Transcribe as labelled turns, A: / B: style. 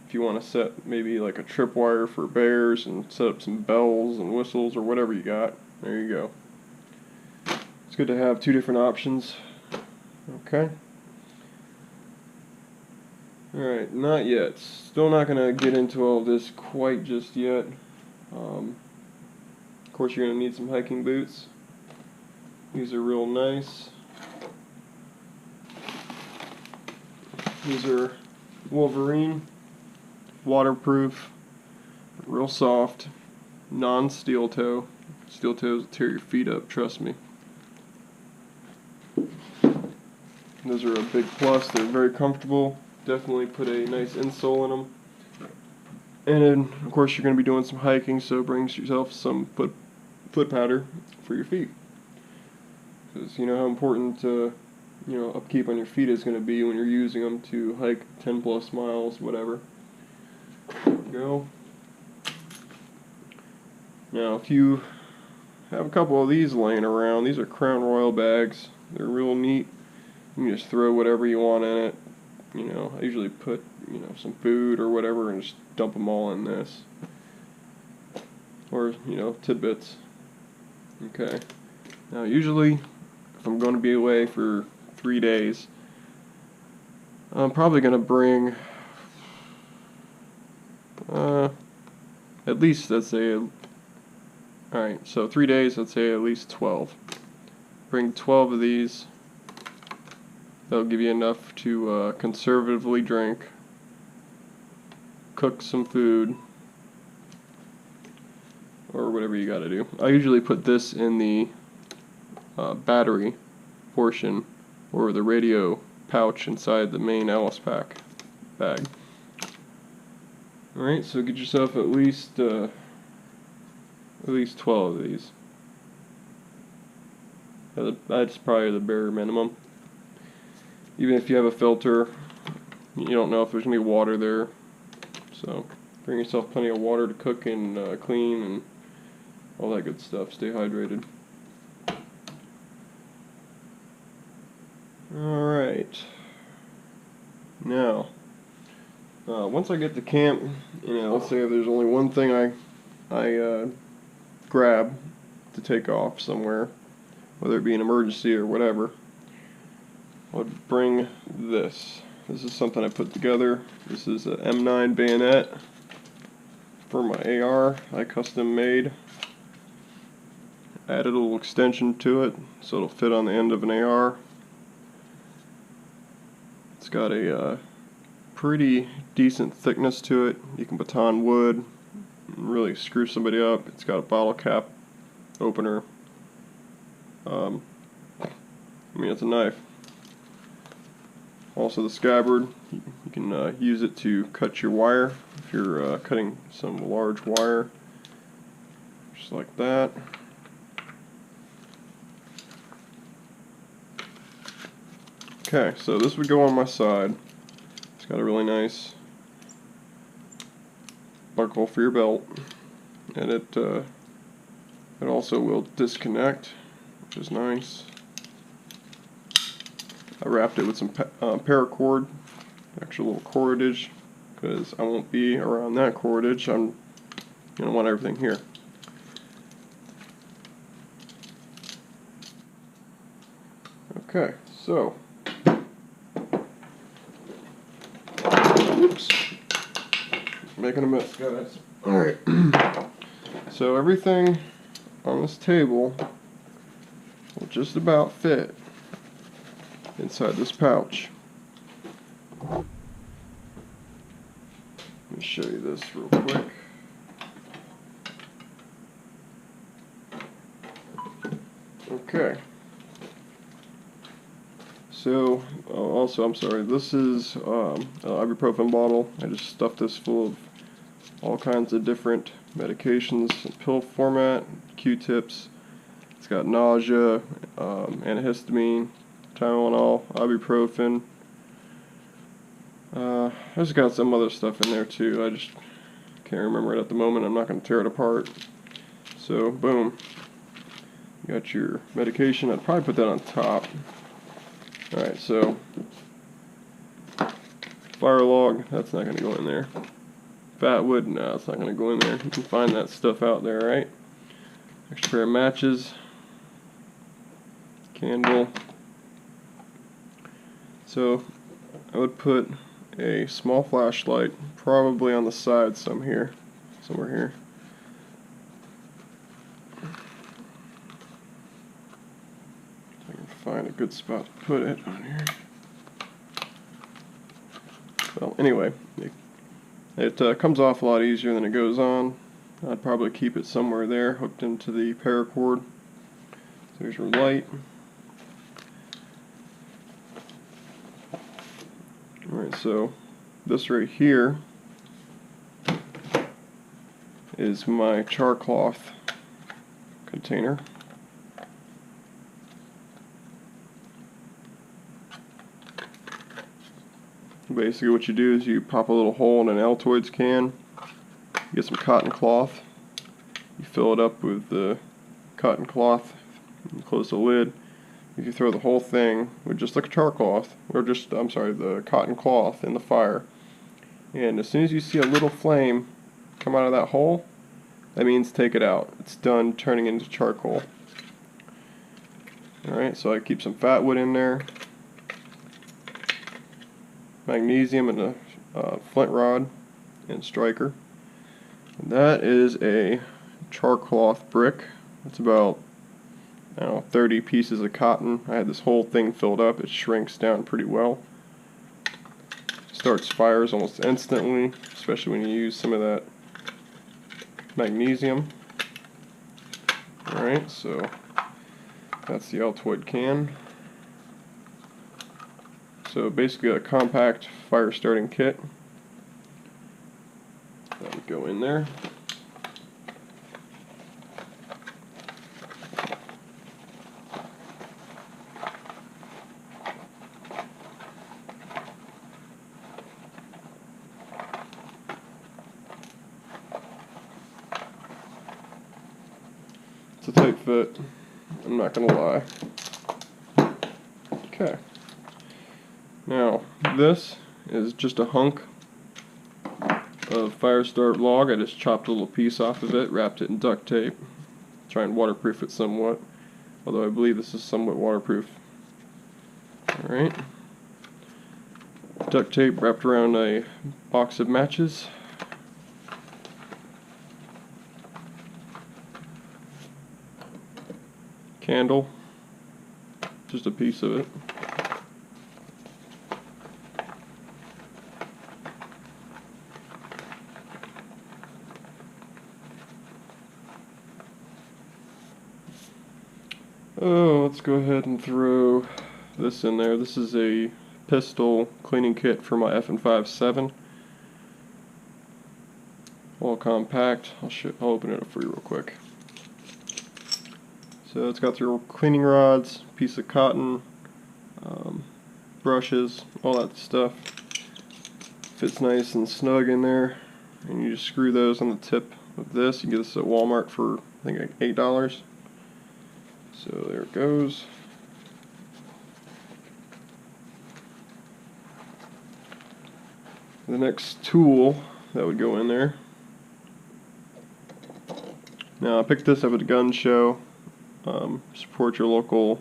A: if you want to set maybe like a tripwire for bears and set up some bells and whistles or whatever you got, there you go. It's good to have two different options. Okay. Alright, not yet. Still not going to get into all this quite just yet. Of course, you're going to need some hiking boots. These are real nice. These are Wolverine, waterproof, real soft, non-steel toe. Steel toes will tear your feet up, trust me. Those are a big plus. They're very comfortable. Definitely put a nice insole in them. And then, of course, you're going to be doing some hiking, so bring yourself some foot powder for your feet. Because you know how important upkeep on your feet is going to be when you're using them to hike 10 plus miles, whatever. There we go. Now, if you have a couple of these laying around, these are Crown Royal bags. They're real neat. You can just throw whatever you want in it. I usually put, some food or whatever and just dump them all in this. Or, tidbits. Okay. Now, usually, if I'm going to be away for 3 days, I'm probably going to bring, at least, let's say, alright, so 3 days, let's say at least 12. Bring 12 of these. That'll give you enough to conservatively drink, cook some food, or whatever you gotta do. I usually put this in the battery portion or the radio pouch inside the main Alice pack bag. Alright, so get yourself at least 12 of these. That's probably the bare minimum. Even if you have a filter, you don't know if there's going to be water there. So bring yourself plenty of water to cook and clean and all that good stuff. Stay hydrated. Alright. Now, once I get to camp, let's say if there's only one thing I grab to take off somewhere, whether it be an emergency or whatever, I would bring this. This is something I put together. This is a M9 bayonet for my AR. I custom made. Added a little extension to it so it'll fit on the end of an AR. It's got a pretty decent thickness to it. You can baton wood and really screw somebody up. It's got a bottle cap opener. It's a knife. Also the scabbard, you can use it to cut your wire if you're cutting some large wire, just like that. Okay, so this would go on my side. It's got a really nice buckle for your belt, and it also will disconnect, which is nice. I wrapped it with some paracord, extra little cordage, because I won't be around that cordage. I'm going to want everything here. Okay, so, oops, making a mess, guys. Alright, so everything on this table will just about fit inside this pouch. Let me show you this real quick. Okay. So, also, I'm sorry, this is an ibuprofen bottle. I just stuffed this full of all kinds of different medications, pill format, Q-tips. It's got nausea, antihistamine, Tylenol, ibuprofen. I just got some other stuff in there too. I just can't remember it at the moment. I'm not going to tear it apart. So, boom. You got your medication. I'd probably put that on top. Alright, so fire log, that's not going to go in there. Fat wood, no, it's not going to go in there. You can find that stuff out there, right? Extra pair of matches, candle. So I would put a small flashlight probably on the side somewhere here. I can find a good spot to put it on here. Well, anyway, it comes off a lot easier than it goes on. I'd probably keep it somewhere there, hooked into the paracord. There's your light. Alright, so this right here is my char cloth container. Basically what you do is you pop a little hole in an Altoids can, you get some cotton cloth, you fill it up with the cotton cloth, and close the lid. If you throw the whole thing with just like a char cloth, or just, I'm sorry, the cotton cloth in the fire, and as soon as you see a little flame come out of that hole, that means take it out. It's done turning into charcoal. Alright, so I keep some fat wood in there, magnesium, and a flint rod and striker. And that is a char cloth brick. It's about, I don't know, 30 pieces of cotton. I had this whole thing filled up. It shrinks down pretty well. Starts fires almost instantly, especially when you use some of that magnesium. Alright, so that's the Altoid can. So basically a compact fire starting kit. That would go in there. It's a tight fit, I'm not gonna lie. Okay. Now, this is just a hunk of fire start log. I just chopped a little piece off of it, wrapped it in duct tape, try and waterproof it somewhat, although I believe this is somewhat waterproof. Alright. Duct tape wrapped around a box of matches. Candle, just a piece of it. Oh, let's go ahead and throw this in there. This is a pistol cleaning kit for my F&57. All compact. I'll open it up for you real quick. So it's got your cleaning rods, piece of cotton, brushes, all that stuff. Fits nice and snug in there, and you just screw those on the tip of this. You can get this at Walmart for, I think, like $8. So there it goes. The next tool that would go in there. Now I picked this up at a gun show. Support your local